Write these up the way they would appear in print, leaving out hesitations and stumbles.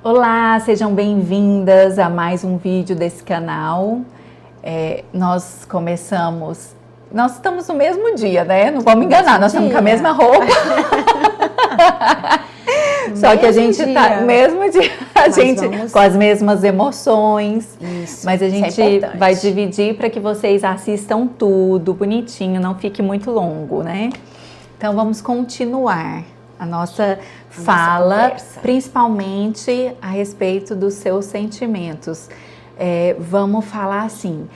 Olá, sejam bem-vindas a mais um vídeo desse canal. Nós estamos no mesmo dia, né? Não vamos enganar, nós estamos com a mesma roupa. Só que a gente tá no mesmo dia, com as mesmas emoções. Isso, mas a gente vai dividir para que vocês assistam tudo bonitinho, não fique muito longo, né? Então vamos continuar a nossa fala, principalmente a respeito dos seus sentimentos. Vamos falar assim,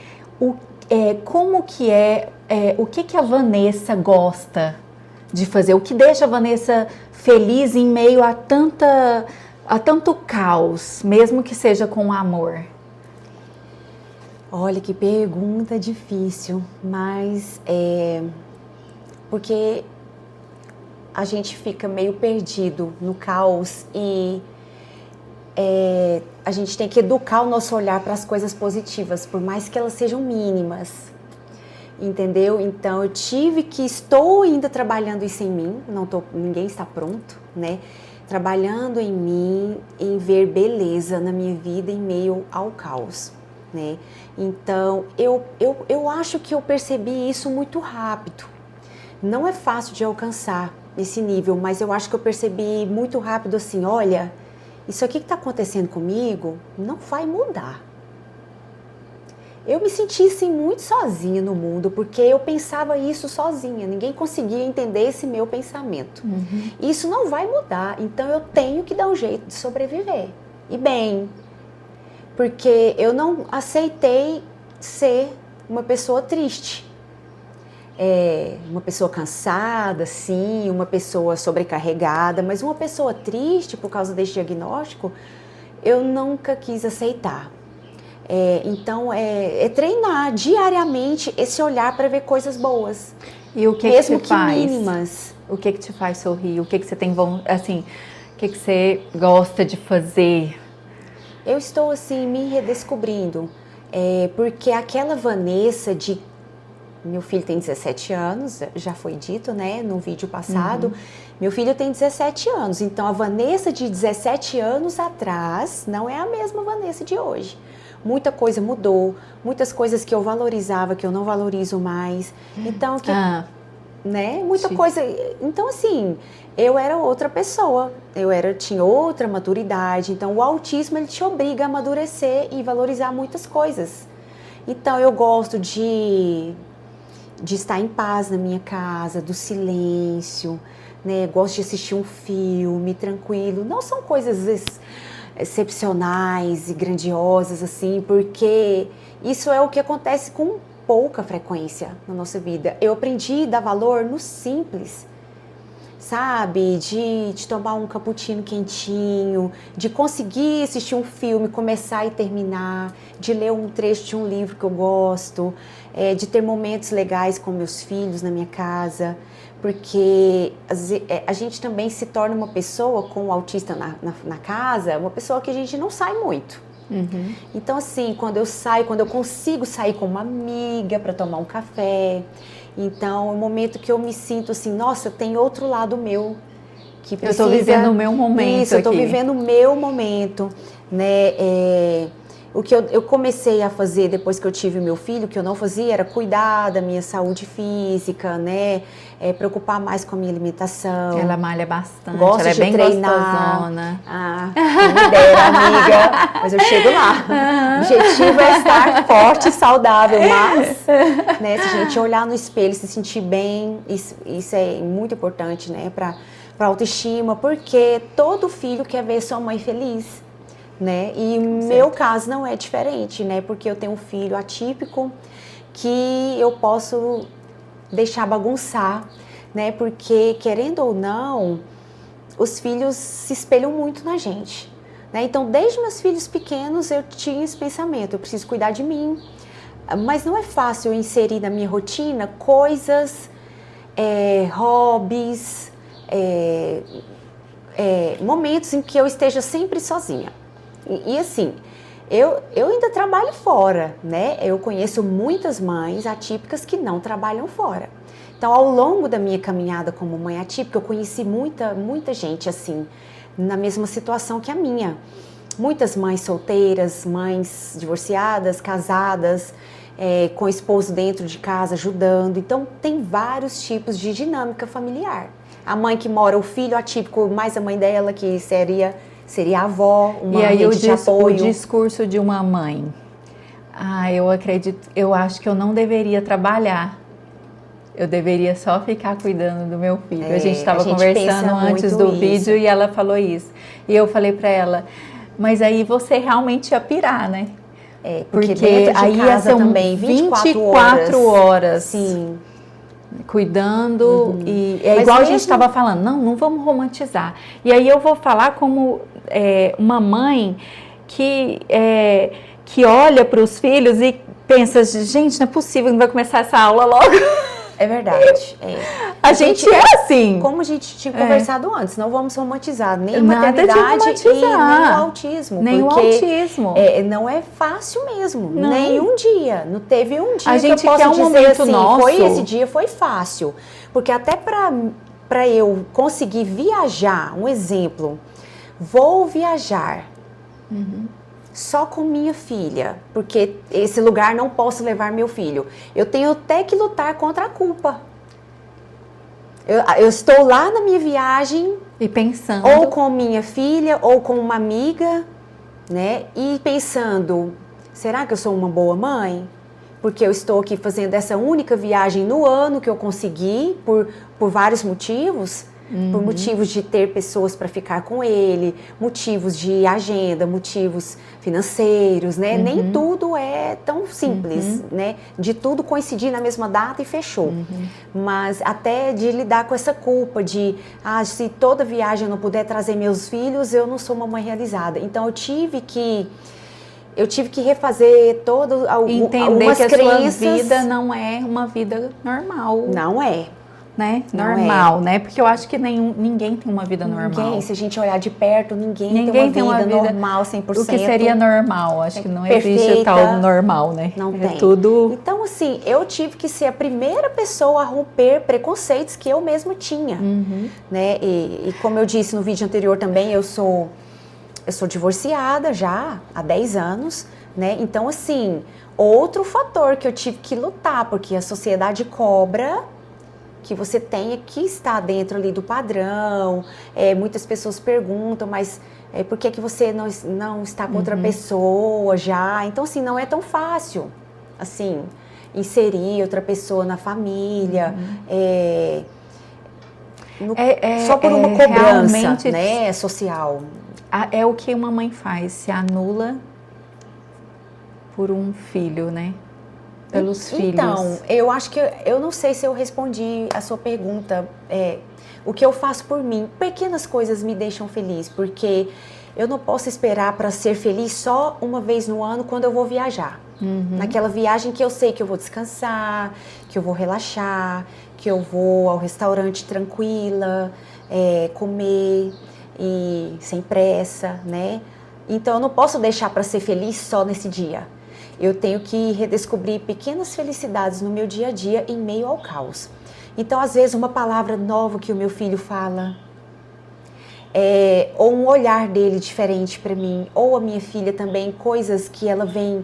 como que o que a Vanessa gosta de fazer? O que deixa a Vanessa feliz em meio a tanto caos, mesmo que seja com amor? Olha, que pergunta difícil, mas porque a gente fica meio perdido no caos e a gente tem que educar o nosso olhar para as coisas positivas, por mais que elas sejam mínimas, entendeu? Então estou ainda trabalhando isso em mim, ninguém está pronto, né? Trabalhando em mim, em ver beleza na minha vida em meio ao caos, né? Então eu acho que eu percebi isso muito rápido. Não é fácil de alcançar esse nível, mas eu acho que eu percebi muito rápido assim, olha, isso aqui que está acontecendo comigo não vai mudar. Eu me senti assim muito sozinha no mundo, porque eu pensava isso sozinha, ninguém conseguia entender esse meu pensamento. Isso não vai mudar, então eu tenho que dar um jeito de sobreviver. E bem, porque eu não aceitei ser uma pessoa triste. Uma pessoa cansada, sim, uma pessoa sobrecarregada, mas uma pessoa triste por causa desse diagnóstico, eu nunca quis aceitar. Então, treinar diariamente esse olhar para ver coisas boas. E o que mesmo que te faz? Mínimas. O que te faz sorrir? O que você tem assim, o que você gosta de fazer? Eu estou assim me redescobrindo, porque aquela Vanessa meu filho tem 17 anos, já foi dito, né, no vídeo passado. Meu filho tem 17 anos, então a Vanessa de 17 anos atrás não é a mesma Vanessa de hoje. Muita coisa mudou, muitas coisas que eu valorizava, que eu não valorizo mais. Então, né, muita coisa. Então, assim, eu era outra pessoa, tinha outra maturidade. Então, o autismo, ele te obriga a amadurecer e valorizar muitas coisas. Então, eu gosto de estar em paz na minha casa, do silêncio, né? Gosto de assistir um filme tranquilo. Não são coisas excepcionais e grandiosas, assim, porque isso é o que acontece com pouca frequência na nossa vida. Eu aprendi a dar valor no simples, sabe? De tomar um cappuccino quentinho, de conseguir assistir um filme, começar e terminar, de ler um trecho de um livro que eu gosto, de ter momentos legais com meus filhos na minha casa, porque a gente também se torna uma pessoa com o autista na casa, uma pessoa que a gente não sai muito. Então, assim, quando eu consigo sair com uma amiga para tomar um café, então é um momento que eu me sinto assim, nossa, tem outro lado meu que precisa... Eu estou vivendo o meu momento. Isso, eu estou vivendo o meu momento, né? O que eu comecei a fazer depois que eu tive meu filho, que eu não fazia, era cuidar da minha saúde física, né? Preocupar mais com a minha alimentação. Ela malha bastante, gosto ela é de bem treinar. gostosona. Quem me dera, amiga. Mas eu chego lá. O objetivo é estar forte e saudável, mas, né, se a gente olhar no espelho, se sentir bem, isso é muito importante, né, para autoestima, porque todo filho quer ver sua mãe feliz. Né? E o meu caso não é diferente, né? Porque eu tenho um filho atípico que eu posso deixar bagunçar, né? Porque, querendo ou não, os filhos se espelham muito na gente, né? Então, desde meus filhos pequenos, eu tinha esse pensamento, eu preciso cuidar de mim. Mas não é fácil eu inserir na minha rotina coisas, hobbies, momentos em que eu esteja sempre sozinha. E assim, Eu ainda trabalho fora, né? Eu conheço muitas mães atípicas que não trabalham fora. Então, ao longo da minha caminhada como mãe atípica, eu conheci muita gente assim, na mesma situação que a minha. Muitas mães solteiras, mães divorciadas, casadas, com o esposo dentro de casa ajudando. Então, tem vários tipos de dinâmica familiar. A mãe que mora, o filho atípico, mais a mãe dela, que seria a avó, uma rede de apoio. O discurso de uma mãe. Eu acho que eu não deveria trabalhar. Eu deveria só ficar cuidando do meu filho. A gente estava conversando antes do vídeo e ela falou isso. E eu falei para ela, mas aí você realmente ia pirar, né? Porque dentro de aí casa ia ser também 24 horas. Sim. Cuidando, e é igual a gente estava falando, não vamos romantizar. E aí eu vou falar como uma mãe que olha para os filhos e pensa, gente, não é possível, não vai começar essa aula logo. É verdade. A gente é assim. Como a gente tinha conversado antes, não vamos romantizar nem a maternidade e nem o autismo. Nem o autismo. Não é fácil mesmo. Não. Nenhum dia. Não teve um dia a gente que eu possa dizer momento assim, nosso. Esse dia foi fácil. Porque até para eu conseguir viajar, um exemplo, vou viajar. Só com minha filha, porque esse lugar não posso levar meu filho. Eu tenho até que lutar contra a culpa. Eu estou lá na minha viagem e pensando, ou com minha filha ou com uma amiga, né? E pensando, será que eu sou uma boa mãe? Porque eu estou aqui fazendo essa única viagem no ano que eu consegui por vários motivos. Por motivos de ter pessoas para ficar com ele, motivos de agenda, motivos financeiros, né? Nem tudo é tão simples, né? De tudo coincidir na mesma data e fechou. Mas até de lidar com essa culpa de, se toda viagem eu não puder trazer meus filhos, eu não sou uma mãe realizada. Então eu tive que refazer algumas que a crenças. Sua vida não é uma vida normal. Não é. Né? Normal, né? Porque eu acho que ninguém tem uma vida normal. Ninguém, se a gente olhar de perto, ninguém tem uma vida normal, 100%. O que seria normal? Acho que não existe tal normal, né? Não tem. Tudo... Então, assim, eu tive que ser a primeira pessoa a romper preconceitos que eu mesma tinha, né? E como eu disse no vídeo anterior também, eu sou divorciada já há 10 anos, né? Então, assim, outro fator que eu tive que lutar, porque a sociedade cobra que você tenha que estar dentro ali do padrão. Muitas pessoas perguntam, mas por que você não está com outra pessoa já? Então, assim, não é tão fácil, assim, inserir outra pessoa na família, só por uma cobrança, né, social. É o que uma mãe faz, se anula por um filho, né? Pelos filhos. Então, eu acho que eu não sei se eu respondi a sua pergunta. O que eu faço por mim, pequenas coisas me deixam feliz, porque eu não posso esperar para ser feliz só uma vez no ano quando eu vou viajar. Naquela viagem que eu sei que eu vou descansar, que eu vou relaxar, que eu vou ao restaurante tranquila, comer e sem pressa, né? Então, eu não posso deixar para ser feliz só nesse dia. Eu tenho que redescobrir pequenas felicidades no meu dia a dia em meio ao caos. Então, às vezes, uma palavra nova que o meu filho fala, ou um olhar dele diferente para mim, ou a minha filha também, coisas que ela vem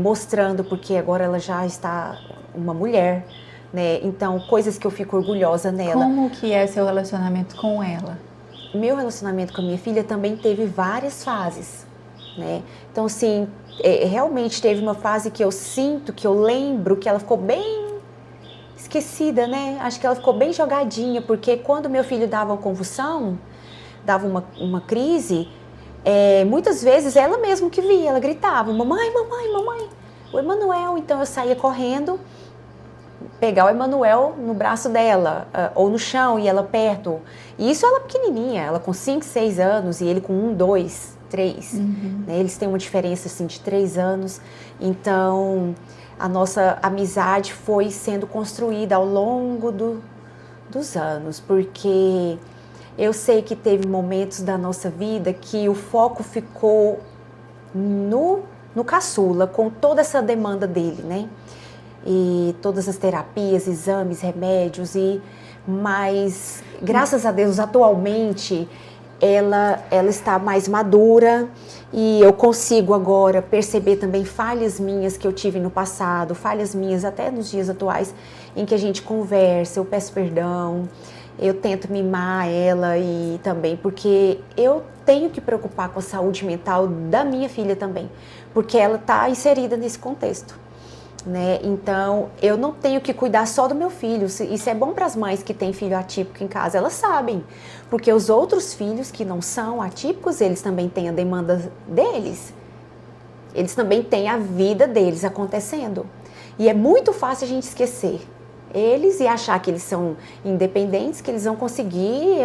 mostrando, porque agora ela já está uma mulher, né? Então, coisas que eu fico orgulhosa nela. Como que é seu relacionamento com ela? Meu relacionamento com a minha filha também teve várias fases, né? Então, assim, realmente teve uma fase que eu sinto, que eu lembro que ela ficou bem esquecida, né? Acho que ela ficou bem jogadinha, porque quando meu filho dava uma convulsão, dava uma crise, muitas vezes ela mesma que via, ela gritava, mamãe, mamãe, mamãe, o Emanuel. Então eu saía correndo, pegar o Emanuel no braço dela, ou no chão, e ela perto. E isso ela pequenininha, ela com 5, 6 anos, e ele com 1, 2, 3. Né? Eles têm uma diferença assim, de 3 anos. Então, a nossa amizade foi sendo construída ao longo dos anos, porque eu sei que teve momentos da nossa vida que o foco ficou no caçula, com toda essa demanda dele, né? E todas as terapias, exames, remédios, mas graças a Deus, atualmente, ela está mais madura e eu consigo agora perceber também falhas minhas que eu tive no passado, falhas minhas até nos dias atuais, em que a gente conversa, eu peço perdão, eu tento mimar ela e também porque eu tenho que preocupar com a saúde mental da minha filha também, porque ela está inserida nesse contexto. Né? Então, eu não tenho que cuidar só do meu filho. Isso é bom para as mães que têm filho atípico em casa, elas sabem. Porque os outros filhos que não são atípicos, eles também têm a demanda deles. Eles também têm a vida deles acontecendo. E é muito fácil a gente esquecer eles e achar que eles são independentes, que eles vão conseguir.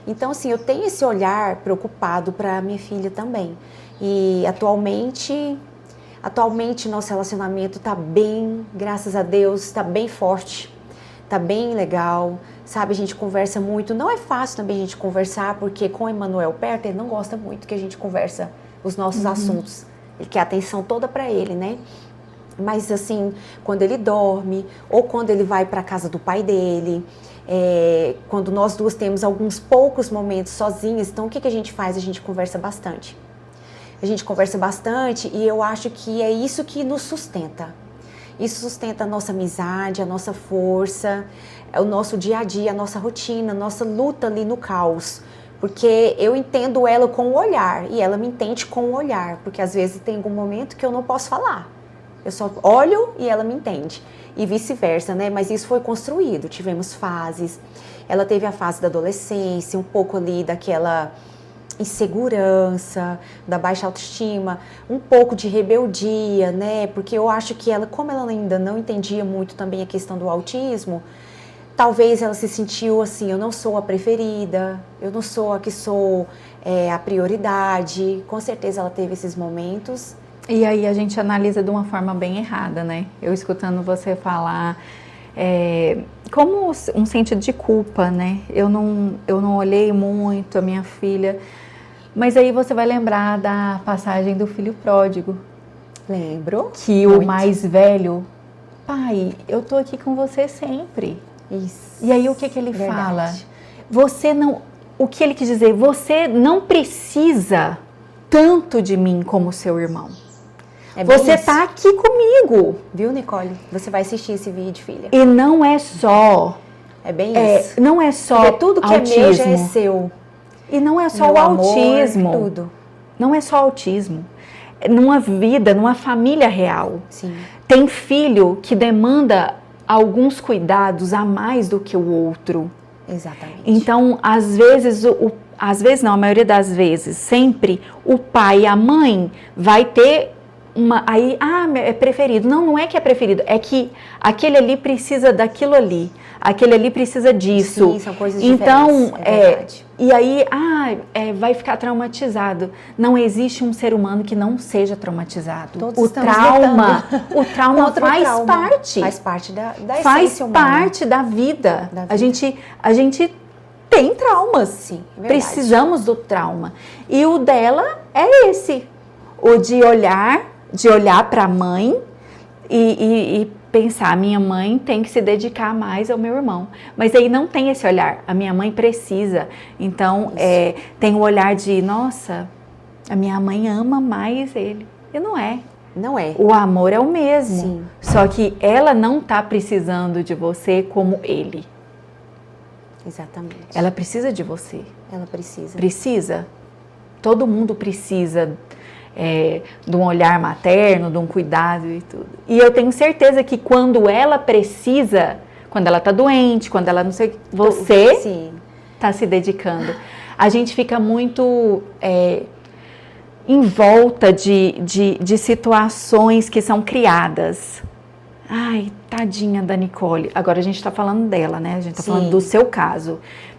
Então, assim, eu tenho esse olhar preocupado para minha filha também. E Atualmente, nosso relacionamento está bem, graças a Deus, está bem forte, está bem legal, sabe? A gente conversa muito. Não é fácil também a gente conversar, porque com o Emanuel perto, ele não gosta muito que a gente conversa os nossos assuntos. Ele quer a atenção toda para ele, né? Mas, assim, quando ele dorme, ou quando ele vai para a casa do pai dele, quando nós duas temos alguns poucos momentos sozinhas, então o que a gente faz? A gente conversa bastante. A gente conversa bastante e eu acho que é isso que nos sustenta. Isso sustenta a nossa amizade, a nossa força, o nosso dia a dia, a nossa rotina, a nossa luta ali no caos. Porque eu entendo ela com o olhar e ela me entende com o olhar. Porque às vezes tem algum momento que eu não posso falar. Eu só olho e ela me entende. E vice-versa, né? Mas isso foi construído. Tivemos fases. Ela teve a fase da adolescência, um pouco ali daquela insegurança, da baixa autoestima, um pouco de rebeldia, né? Porque eu acho que ela, como ela ainda não entendia muito também a questão do autismo, talvez ela se sentiu assim, eu não sou a preferida, eu não sou a que sou a prioridade. Com certeza ela teve esses momentos. E aí a gente analisa de uma forma bem errada, né? Eu escutando você falar como um sentido de culpa, né? Eu não olhei muito a minha filha. Mas aí você vai lembrar da passagem do filho pródigo. Lembro. Que muito. O mais velho, pai, eu tô aqui com você sempre. Isso. E aí o que ele Verdade. fala? Você não, o que ele quis dizer? Você não precisa tanto de mim como seu irmão. Você tá aqui comigo. Viu, Nicole? Você vai assistir esse vídeo, filha. E não é só... É bem isso. Não é só porque tudo que autismo. É meu já é seu. E não é só meu o autismo. Amor, tudo. Não é só autismo. Numa vida, numa família real. Sim. Tem filho que demanda alguns cuidados a mais do que o outro. Exatamente. Então, às vezes, a maioria das vezes, sempre, o pai e a mãe vai ter é preferido. Não é que é preferido, é que aquele ali precisa daquilo ali, aquele ali precisa disso. Sim, são coisas então, diferentes, e aí, vai ficar traumatizado. Não existe um ser humano que não seja traumatizado. Todos o trauma faz parte. Faz parte da essência humana. Faz parte da vida. A gente tem traumas. Sim, é verdade. Precisamos do trauma. E o dela é esse. O de olhar para a mãe e pensar, minha mãe tem que se dedicar mais ao meu irmão. Mas aí não tem esse olhar, a minha mãe precisa. Então, tem o olhar de, nossa, a minha mãe ama mais ele. E não é. Não é. O amor é o mesmo. Sim. Só que ela não está precisando de você como ele. Exatamente. Ela precisa de você. Ela precisa. Precisa. Todo mundo precisa de um olhar materno, de um cuidado e tudo. E eu tenho certeza que quando ela precisa, quando ela está doente, quando ela não sei, você está se dedicando. A gente fica muito em volta de situações que são criadas. Ai, tadinha da Nicole. Agora a gente está falando dela, né? A gente está falando do seu caso.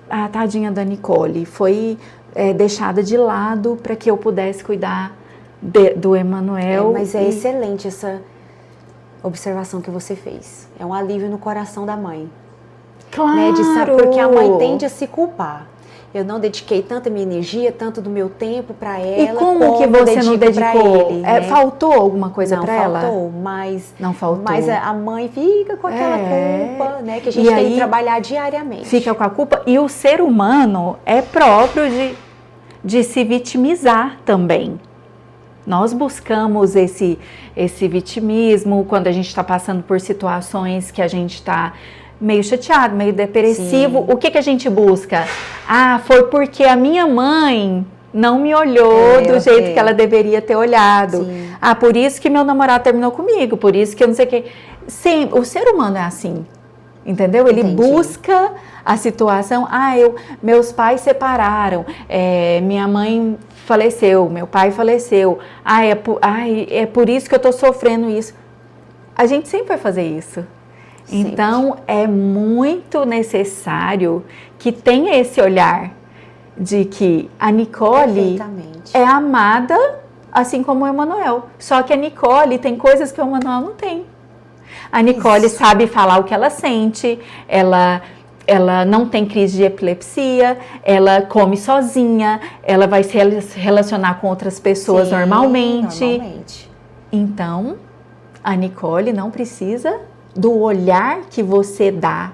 Ah, tadinha da Nicole. Foi deixada de lado para que eu pudesse cuidar do Emanuel. Mas é excelente essa observação que você fez. É um alívio no coração da mãe. Claro! Né, porque a mãe tende a se culpar. Eu não dediquei tanta minha energia, tanto do meu tempo para ela. E como que você não dedicou? Ele, né? Faltou alguma coisa para ela? Não faltou, mas... Não faltou. Mas a mãe fica com aquela culpa, né? Que a gente tem que trabalhar diariamente. Fica com a culpa. E o ser humano é próprio de se vitimizar também. Nós buscamos esse vitimismo quando a gente está passando por situações que a gente está meio chateado, meio depressivo. Sim. O que a gente busca? Ah, foi porque a minha mãe não me olhou do jeito que ela deveria ter olhado. Sim. Ah, por isso que meu namorado terminou comigo, por isso que eu não sei o que. Sim, o ser humano é assim, entendeu? Ele busca a situação. Ah, meus pais separaram, minha mãe faleceu, meu pai faleceu. Ah, é por isso que eu tô sofrendo isso. A gente sempre vai fazer isso. Sempre. Então, é muito necessário que tenha esse olhar de que a Nicole é amada, assim como o Emanuel. Só que a Nicole tem coisas que o Emanuel não tem. A Nicole sabe falar o que ela sente, ela não tem crise de epilepsia, ela come sozinha, ela vai se relacionar com outras pessoas normalmente. Então, a Nicole não precisa do olhar que você dá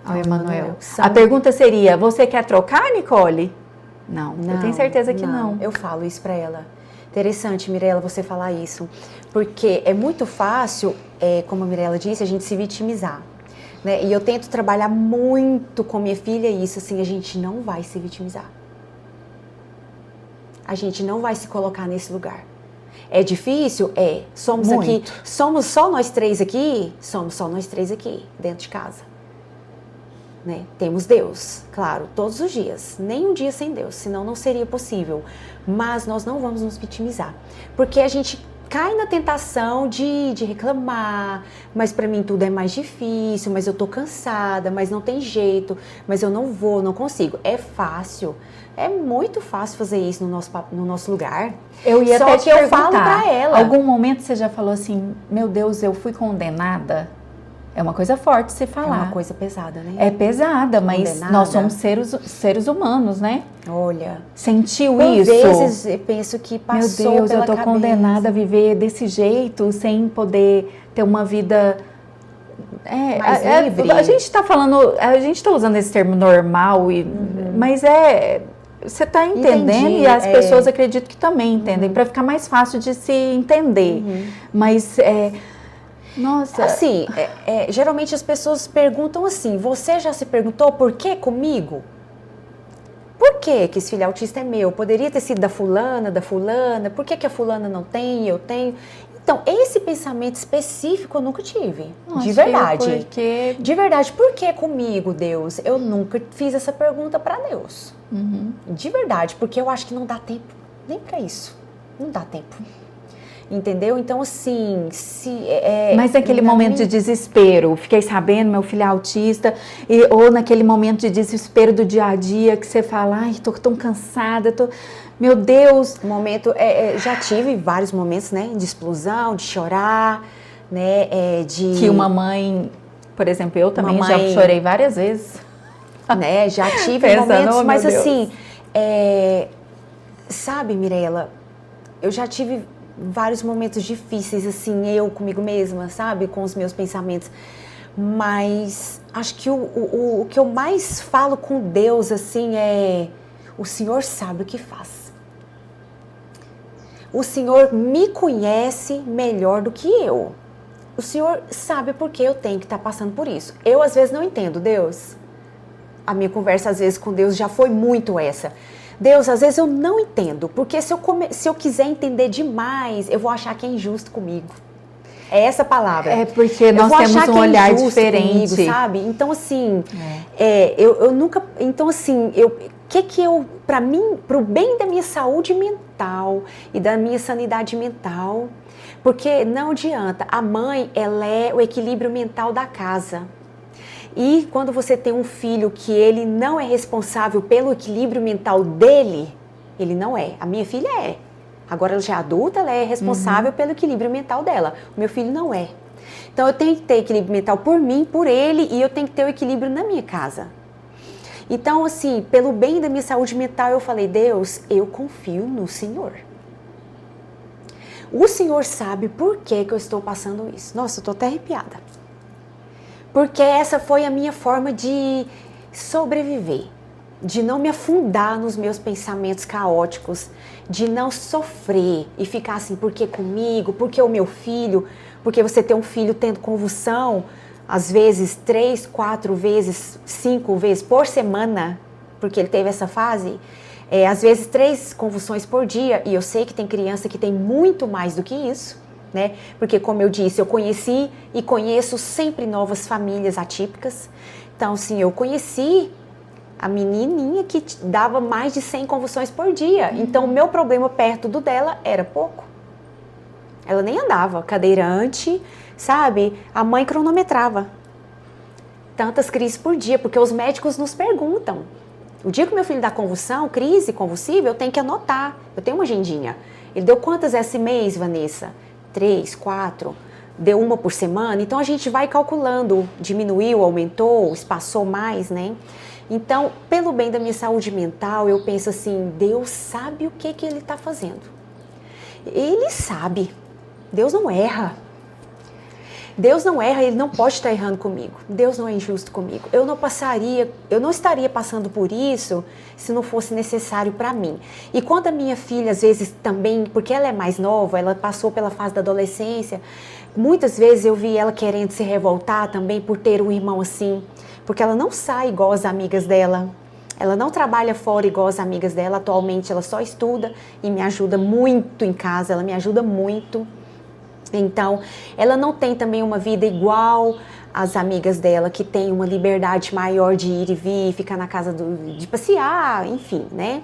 ao Emanuel. A pergunta seria, você quer trocar, Nicole? Não, eu tenho certeza que não. Eu falo isso pra ela. Interessante, Mirella, você falar isso. Porque é muito fácil, como a Mirella disse, a gente se vitimizar. Né? E eu tento trabalhar muito com minha filha isso, assim, a gente não vai se vitimizar. A gente não vai se colocar nesse lugar. É difícil? Somos muito. Aqui, somos só nós três aqui? Somos só nós três aqui, dentro de casa. Né? Temos Deus, claro, todos os dias. Nem um dia sem Deus, senão não seria possível. Mas nós não vamos nos vitimizar. Porque a gente cai na tentação de reclamar, mas para mim tudo é mais difícil, mas eu tô cansada, mas não tem jeito, mas eu não vou, não consigo. É fácil, é muito fácil fazer isso no nosso lugar. Eu ia até te perguntar, eu falo pra ela. Algum momento você já falou assim, meu Deus, eu fui condenada? É uma coisa forte se falar. É uma coisa pesada, né? É pesada, mas nós somos seres humanos, né? Olha. Sentiu isso? Às vezes eu penso que passou meu Deus, pela eu tô cabeça. condenada a viver desse jeito, sem poder ter uma vida... mais livre. A gente tá falando, a gente tá usando esse termo normal, mas você tá entendendo. Entendi, e as pessoas acredito que também entendem, para ficar mais fácil de se entender. Mas... Nossa. Assim, geralmente as pessoas perguntam assim, você já se perguntou por que comigo? Por que esse filho autista é meu? Poderia ter sido da fulana, por que a fulana não tem e eu tenho? Então, esse pensamento específico eu nunca tive, de verdade. De verdade, por que comigo, Deus? Eu nunca fiz essa pergunta para Deus. De verdade, porque eu acho que não dá tempo nem para isso. Não dá tempo. Entendeu? Então, assim, mas naquele momento de desespero, fiquei sabendo, meu filho é autista, ou naquele momento de desespero do dia a dia, que você fala, ai, tô tão cansada, meu Deus. Já tive vários momentos, né, de explosão, de chorar, né, Que uma mãe, por exemplo, eu também já chorei várias vezes. Né, já tive momentos, mas assim, sabe, Mirella, eu já tive vários momentos difíceis, assim, eu comigo mesma, sabe? Com os meus pensamentos. Mas acho que o que eu mais falo com Deus, assim, o Senhor sabe o que faz. O Senhor me conhece melhor do que eu. O Senhor sabe por que eu tenho que estar passando por isso. Eu, às vezes, não entendo, Deus. A minha conversa, às vezes, com Deus já foi muito essa. Deus, às vezes eu não entendo, porque se eu quiser entender demais, eu vou achar que é injusto comigo. É essa palavra. É porque nós temos um olhar diferente, comigo, sabe? Então, assim, eu nunca... Então, assim, para mim, pro bem da minha saúde mental e da minha sanidade mental, porque não adianta, a mãe, ela é o equilíbrio mental da casa. E quando você tem um filho que ele não é responsável pelo equilíbrio mental dele, ele não é. A minha filha é. Agora ela já é adulta, ela é responsável pelo equilíbrio mental dela. O meu filho não é. Então eu tenho que ter equilíbrio mental por mim, por ele, e eu tenho que ter o equilíbrio na minha casa. Então, assim, pelo bem da minha saúde mental, eu falei, Deus, eu confio no Senhor. O Senhor sabe por que eu estou passando isso. Nossa, eu estou até arrepiada. Porque essa foi a minha forma de sobreviver, de não me afundar nos meus pensamentos caóticos, de não sofrer e ficar assim, por que comigo, por que o meu filho, porque você tem um filho tendo convulsão, às vezes 3, 4 vezes, 5 vezes por semana, porque ele teve essa fase, às vezes 3 convulsões por dia, e eu sei que tem criança que tem muito mais do que isso, né? Porque, como eu disse, eu conheci e conheço sempre novas famílias atípicas. Então, sim, eu conheci a menininha que dava mais de 100 convulsões por dia. Então, o meu problema perto do dela era pouco. Ela nem andava, cadeirante, sabe? A mãe cronometrava. Tantas crises por dia, porque os médicos nos perguntam. O dia que meu filho dá convulsão, crise convulsiva, eu tenho que anotar. Eu tenho uma agendinha. Ele deu quantas esse mês, Vanessa? 3, 4, deu uma por semana. Então, a gente vai calculando, diminuiu, aumentou, espaçou mais, né? Então, pelo bem da minha saúde mental, eu penso assim, Deus sabe o que Ele está fazendo. Ele sabe. Deus não erra. Deus não erra, Ele não pode estar errando comigo. Deus não é injusto comigo. Eu não estaria passando por isso se não fosse necessário para mim. E quando a minha filha, às vezes também, porque ela é mais nova, ela passou pela fase da adolescência, muitas vezes eu vi ela querendo se revoltar também por ter um irmão assim, porque ela não sai igual as amigas dela. Ela não trabalha fora igual as amigas dela. Atualmente ela só estuda e me ajuda muito em casa, ela me ajuda muito. Então, ela não tem também uma vida igual às amigas dela, que tem uma liberdade maior de ir e vir, ficar na casa de passear, enfim, né?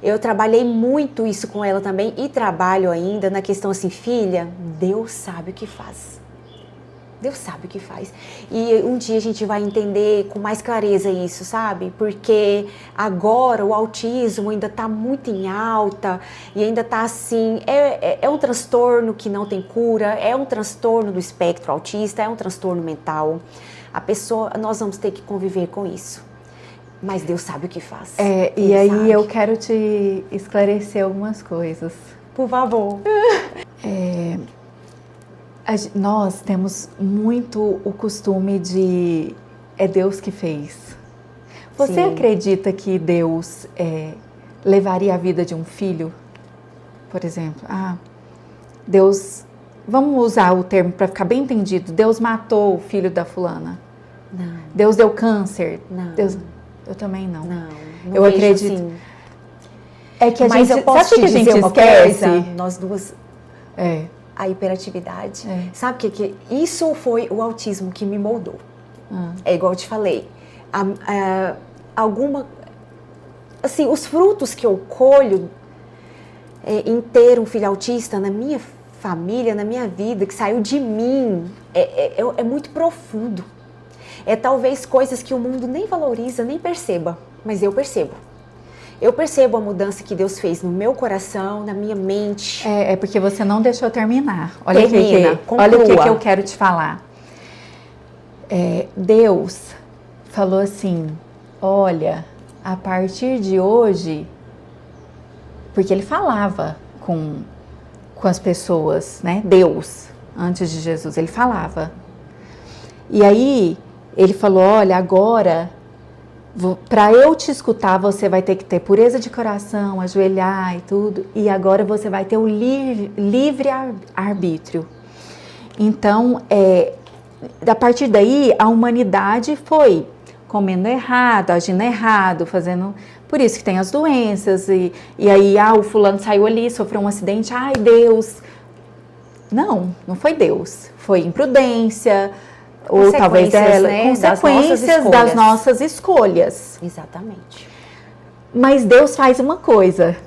Eu trabalhei muito isso com ela também e trabalho ainda na questão assim, filha, Deus sabe o que faz. Deus sabe o que faz. E um dia a gente vai entender com mais clareza isso, sabe? Porque agora o autismo ainda está muito em alta e ainda está assim, é um transtorno que não tem cura, é um transtorno do espectro autista, é um transtorno mental. Nós vamos ter que conviver com isso. Mas Deus sabe o que faz. E aí sabe. Eu quero te esclarecer algumas coisas. Por favor. Nós temos muito o costume de é Deus que fez. Você Sim. acredita que Deus levaria a vida de um filho? Por exemplo, Deus, vamos usar o termo para ficar bem entendido, Deus matou o filho da fulana. Não. Deus deu câncer. Não. Eu também não. Não eu acredito. Assim. É que a Mas gente, eu posso sabe te que a gente dizer uma esquece? coisa? Nós duas. A hiperatividade. Sabe que isso foi o autismo que me moldou. É igual eu te falei. Assim, os frutos que eu colho em ter um filho autista na minha família, na minha vida, que saiu de mim, é muito profundo. Talvez coisas que o mundo nem valoriza, nem perceba, mas eu percebo. Eu percebo a mudança que Deus fez no meu coração, na minha mente. É porque você não deixou terminar. Olha o que eu quero te falar. Deus falou assim, olha, a partir de hoje, porque Ele falava com as pessoas, né? Deus, antes de Jesus, Ele falava. E aí, Ele falou, olha, agora, para eu te escutar, você vai ter que ter pureza de coração, ajoelhar e tudo, e agora você vai ter o livre arbítrio. Então, a partir daí, a humanidade foi comendo errado, agindo errado, fazendo... Por isso que tem as doenças, e aí, o fulano saiu ali, sofreu um acidente, ai, Deus... Não foi Deus, foi imprudência... Ou talvez consequências das nossas escolhas. Exatamente. Mas Deus faz uma coisa.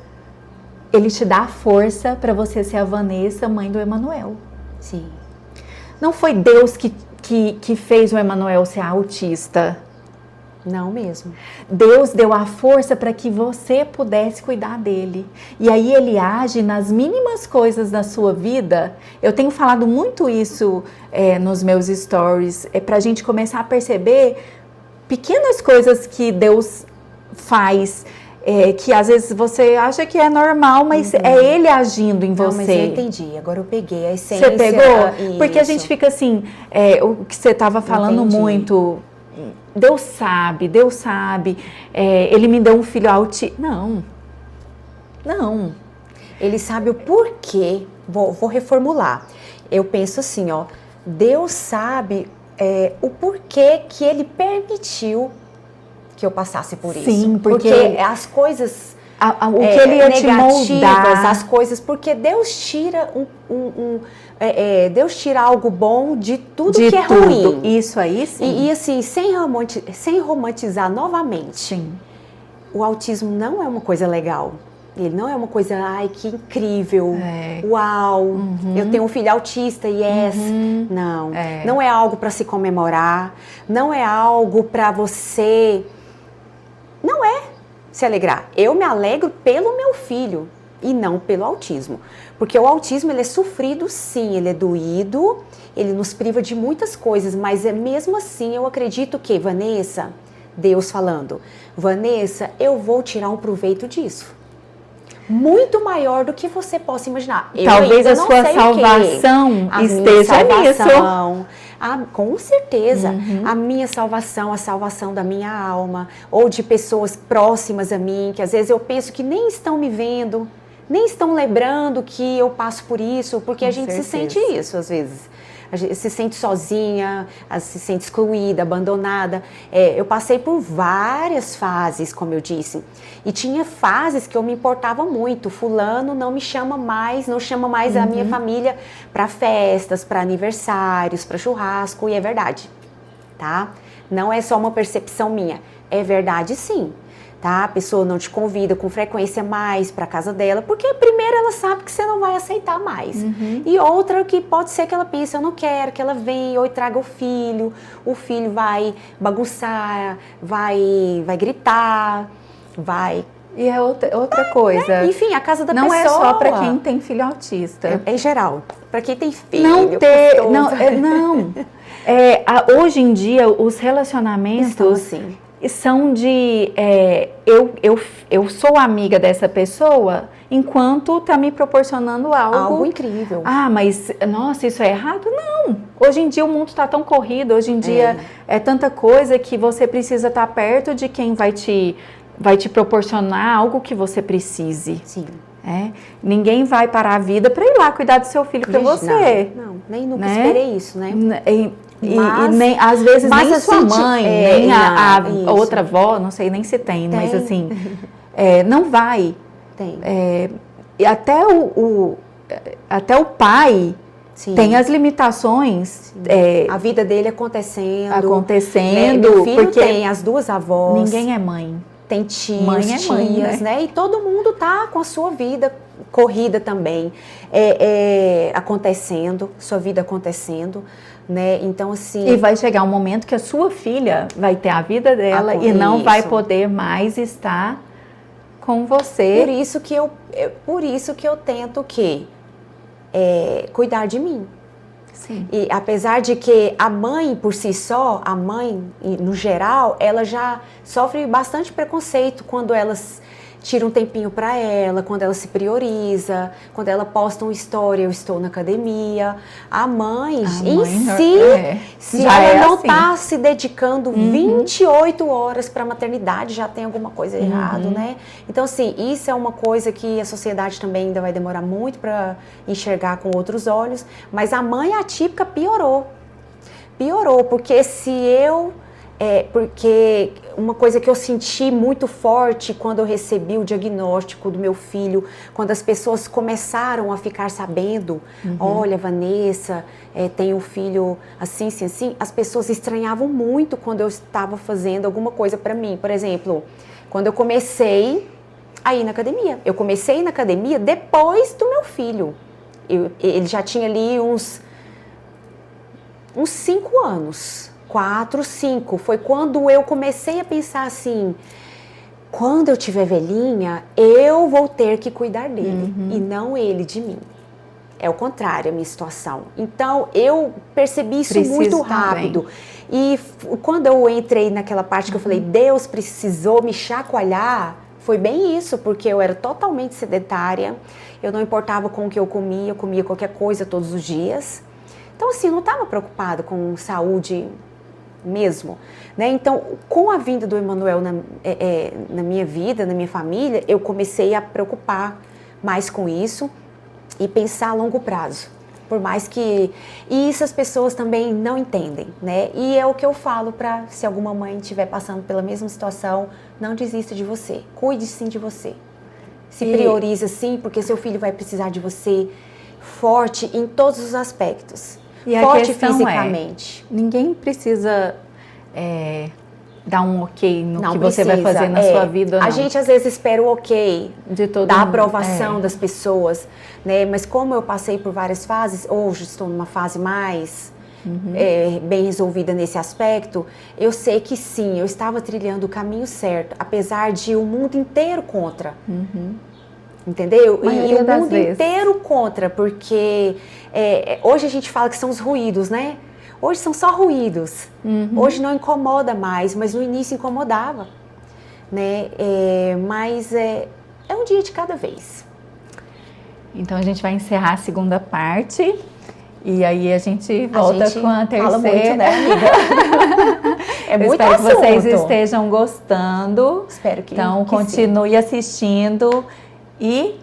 Ele te dá a força para você ser a Vanessa, mãe do Emanuel. Sim. Não foi Deus que fez o Emanuel ser autista. Não mesmo. Deus deu a força para que você pudesse cuidar dele. E aí Ele age nas mínimas coisas da sua vida. Eu tenho falado muito isso nos meus stories. Para a gente começar a perceber pequenas coisas que Deus faz, que às vezes você acha que é normal, mas é Ele agindo em você. Mas eu entendi, agora eu peguei a essência. Você pegou? Porque a gente fica assim, o que você estava falando muito, Deus sabe, Ele me deu um filho autista. Não. Ele sabe o porquê, vou reformular. Eu penso assim, ó, Deus sabe o porquê que Ele permitiu que eu passasse por isso. Sim, porque as coisas o que Ele ia te moldar, as coisas, porque Deus tira Deus tira algo bom de tudo que é ruim. Isso aí, sim. E assim, sem romantizar novamente. Sim. O autismo não é uma coisa legal. Ele não é uma coisa, ai, que incrível, uau, eu tenho um filho autista, yes. Não, não é algo para se comemorar, não é algo para você, não é se alegrar. Eu me alegro pelo meu filho e não pelo autismo, porque o autismo, ele é sofrido sim, ele é doído, ele nos priva de muitas coisas, mas mesmo assim eu acredito que, Vanessa, Deus falando, Vanessa, eu vou tirar um proveito disso. Muito maior do que você possa imaginar. Talvez a sua salvação esteja nisso. Com certeza. A minha salvação, a salvação da minha alma, ou de pessoas próximas a mim, que às vezes eu penso que nem estão me vendo, nem estão lembrando que eu passo por isso, porque a gente se sente isso às vezes. A gente se sente sozinha, se sente excluída, abandonada. Eu passei por várias fases, como eu disse. E tinha fases que eu me importava muito. Fulano não me chama mais, não chama mais a minha família para festas, para aniversários, para churrasco. E é verdade, tá? Não é só uma percepção minha. É verdade, sim. Tá? A pessoa não te convida com frequência mais para casa dela, porque primeiro ela sabe que você não vai aceitar mais. E outra que pode ser que ela pense, eu não quero que ela venha ou traga o filho vai bagunçar, vai gritar, vai... E é outra coisa. Enfim, a casa da não pessoa... Não é só para quem tem filho autista. É em geral, para quem tem filho. Hoje em dia, os relacionamentos... Assim. São de eu sou amiga dessa pessoa enquanto tá me proporcionando algo incrível. Mas nossa, isso é errado? Não, hoje em dia o mundo está tão corrido, hoje em dia é tanta coisa que você precisa estar perto de quem vai te proporcionar algo que você precise. Sim. Ninguém vai parar a vida para ir lá cuidar do seu filho para você. Não, nem nunca esperei isso, né? E nem, às vezes nem a sua mãe, nem a outra avó, não sei nem se tem. Mas assim, não vai. Tem. E até o pai tem as limitações. A vida dele acontecendo. Acontecendo. Meu filho porque tem as duas avós. Ninguém é mãe. Tem tias, né? E todo mundo tá com a sua vida corrida também, acontecendo, sua vida acontecendo, né? Então, assim... E vai chegar um momento que a sua filha vai ter a vida dela e não vai poder mais estar com você. Por isso que eu tento cuidar de mim. Sim. E apesar de que a mãe por si só, a mãe no geral, ela já sofre bastante preconceito quando elas tiram um tempinho para ela, quando ela se prioriza, quando ela posta uma história, eu estou na academia. A mãe se ela não está se dedicando 28 horas para a maternidade, já tem alguma coisa errada, né? Então, assim, isso é uma coisa que a sociedade também ainda vai demorar muito para enxergar com outros olhos, mas a mãe atípica piorou. Piorou, porque porque uma coisa que eu senti muito forte quando eu recebi o diagnóstico do meu filho, quando as pessoas começaram a ficar sabendo, olha, Vanessa, tem um filho assim, assim, assim, as pessoas estranhavam muito quando eu estava fazendo alguma coisa para mim. Por exemplo, quando eu comecei a ir na academia. Eu comecei na academia depois do meu filho. Ele já tinha ali uns 5 anos. 4, 5, foi quando eu comecei a pensar assim, quando eu tiver velhinha, eu vou ter que cuidar dele e não ele de mim. É o contrário a minha situação. Então, eu percebi isso Preciso muito também. rápido. E quando eu entrei naquela parte que eu falei, Deus precisou me chacoalhar, foi bem isso, porque eu era totalmente sedentária, eu não importava com o que eu comia qualquer coisa todos os dias. Então, assim, eu não estava preocupada com saúde mesmo, né? Então, com a vinda do Emanuel na minha vida, na minha família, eu comecei a preocupar mais com isso e pensar a longo prazo. Por mais que... E isso as pessoas também não entendem, né? E é o que eu falo para, se alguma mãe estiver passando pela mesma situação, não desista de você. Cuide sim de você. Se prioriza sim, porque seu filho vai precisar de você forte em todos os aspectos. E forte a questão fisicamente. Ninguém precisa dar um ok no Não que você vai precisa, fazer na sua vida ou não. A gente às vezes espera o ok De todo da mundo, aprovação das pessoas, né? Mas como eu passei por várias fases, hoje estou numa fase mais bem resolvida nesse aspecto, eu sei que sim, eu estava trilhando o caminho certo, apesar de o mundo inteiro contra. Entendeu? E o mundo inteiro contra, porque hoje a gente fala que são os ruídos, né? Hoje são só ruídos. Hoje não incomoda mais, mas no início incomodava, né? Mas é um dia de cada vez. Então a gente vai encerrar a segunda parte e aí a gente volta com a terceira. Fala muito, né, amiga? É muito Espero assunto. que vocês estejam gostando. Espero que Então continue assistindo e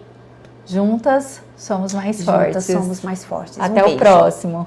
juntas somos mais fortes. Juntas somos mais fortes. Até Um o beijo. próximo.